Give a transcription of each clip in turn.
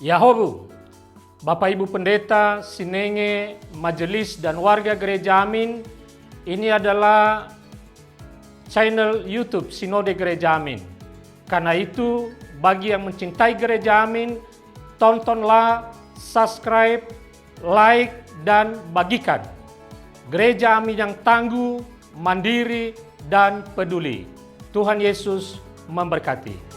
Yahobu, Bapak Ibu Pendeta, Sinenge, Majelis dan warga Gereja Amin, ini adalah channel YouTube Sinode Gereja Amin. Karena itu, bagi yang mencintai Gereja Amin, tontonlah, subscribe, like, dan bagikan. Gereja Amin yang tangguh, mandiri, dan peduli. Tuhan Yesus memberkati.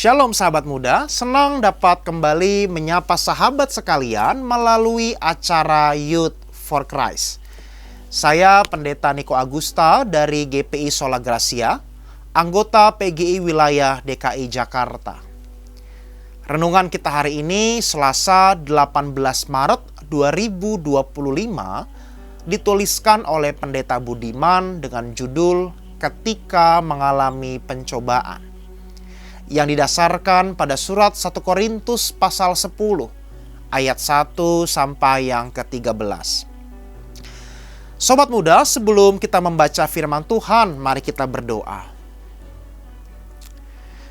Shalom sahabat muda, senang dapat kembali menyapa sahabat sekalian melalui acara Youth for Christ. Saya Pendeta Niko Agusta dari GPI Sola Gracia, anggota PGI Wilayah DKI Jakarta. Renungan kita hari ini Selasa 18 Maret 2025 dituliskan oleh Pendeta Budiman dengan judul Ketika Mengalami Pencobaan, yang didasarkan pada surat 1 Korintus pasal 10 ayat 1 sampai yang ke-13. Sobat muda, sebelum kita membaca firman Tuhan, mari kita berdoa.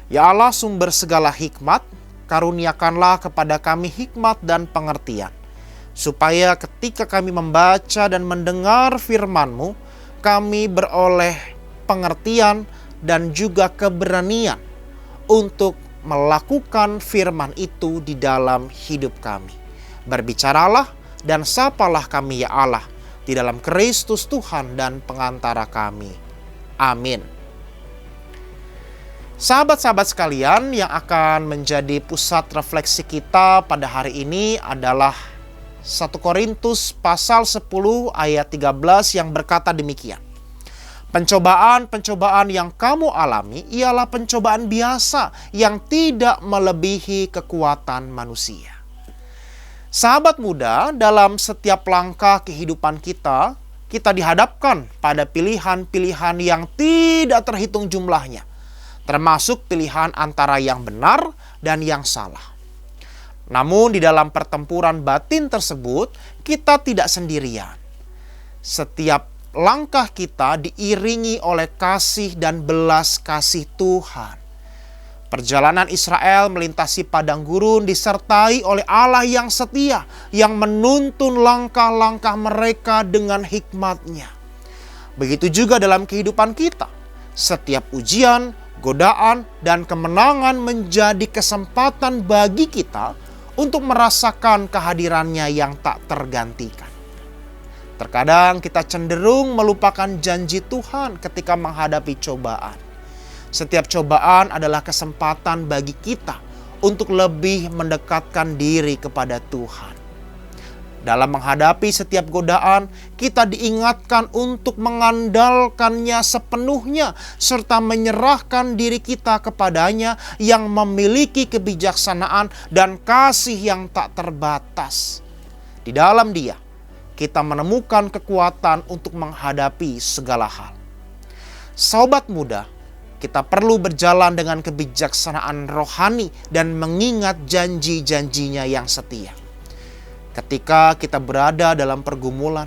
Ya Allah, sumber segala hikmat, karuniakanlah kepada kami hikmat dan pengertian, supaya ketika kami membaca dan mendengar firman-Mu, kami beroleh pengertian dan juga keberanian untuk melakukan firman itu di dalam hidup kami. Berbicaralah dan sapalah kami ya Allah, di dalam Kristus Tuhan dan pengantara kami. Amin. Sahabat-sahabat sekalian, yang akan menjadi pusat refleksi kita pada hari ini adalah 1 Korintus pasal 10 ayat 13 yang berkata demikian. Pencobaan-pencobaan yang kamu alami ialah pencobaan biasa yang tidak melebihi kekuatan manusia. Sahabat muda, dalam setiap langkah kehidupan kita dihadapkan pada pilihan-pilihan yang tidak terhitung jumlahnya, termasuk pilihan antara yang benar dan yang salah. Namun di dalam pertempuran batin tersebut, kita tidak sendirian. Setiap langkah kita diiringi oleh kasih dan belas kasih Tuhan. Perjalanan Israel melintasi padang gurun disertai oleh Allah yang setia, yang menuntun langkah-langkah mereka dengan hikmat-Nya. Begitu juga dalam kehidupan kita. Setiap ujian, godaan, dan kemenangan menjadi kesempatan bagi kita untuk merasakan kehadiran-Nya yang tak tergantikan. Terkadang kita cenderung melupakan janji Tuhan ketika menghadapi cobaan. Setiap cobaan adalah kesempatan bagi kita untuk lebih mendekatkan diri kepada Tuhan. Dalam menghadapi setiap godaan, kita diingatkan untuk mengandalkannya sepenuhnya serta menyerahkan diri kita kepadanya yang memiliki kebijaksanaan dan kasih yang tak terbatas. Di dalam Dia, kita menemukan kekuatan untuk menghadapi segala hal. Sobat muda, kita perlu berjalan dengan kebijaksanaan rohani dan mengingat janji-janjinya yang setia. Ketika kita berada dalam pergumulan,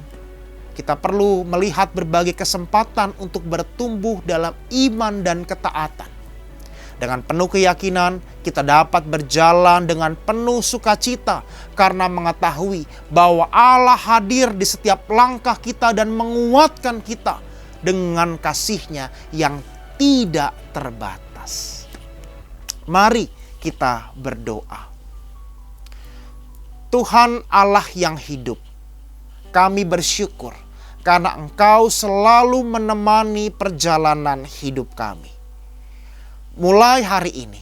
kita perlu melihat berbagai kesempatan untuk bertumbuh dalam iman dan ketaatan. Dengan penuh keyakinan, kita dapat berjalan dengan penuh sukacita karena mengetahui bahwa Allah hadir di setiap langkah kita dan menguatkan kita dengan kasih-Nya yang tidak terbatas. Mari kita berdoa. Tuhan Allah yang hidup, kami bersyukur karena Engkau selalu menemani perjalanan hidup kami. Mulai hari ini,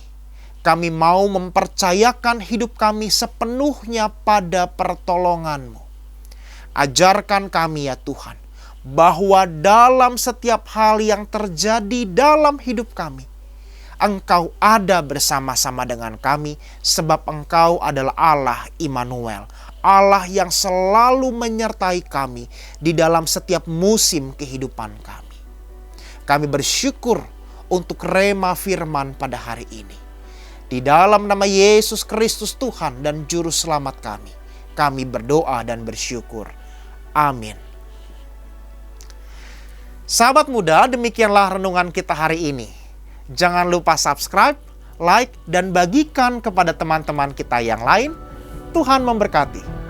kami mau mempercayakan hidup kami sepenuhnya pada pertolongan-Mu. Ajarkan kami ya Tuhan, bahwa dalam setiap hal yang terjadi dalam hidup kami, Engkau ada bersama-sama dengan kami, sebab Engkau adalah Allah Immanuel, Allah yang selalu menyertai kami di dalam setiap musim kehidupan kami. Kami bersyukur untuk rema firman pada hari ini. Di Di dalam nama Yesus Kristus Tuhan dan Juru Selamat kami berdoa dan bersyukur. Amin. Sahabat muda, demikianlah renungan kita hari ini. Jangan lupa subscribe, like, dan bagikan kepada teman-teman kita yang lain. Tuhan memberkati.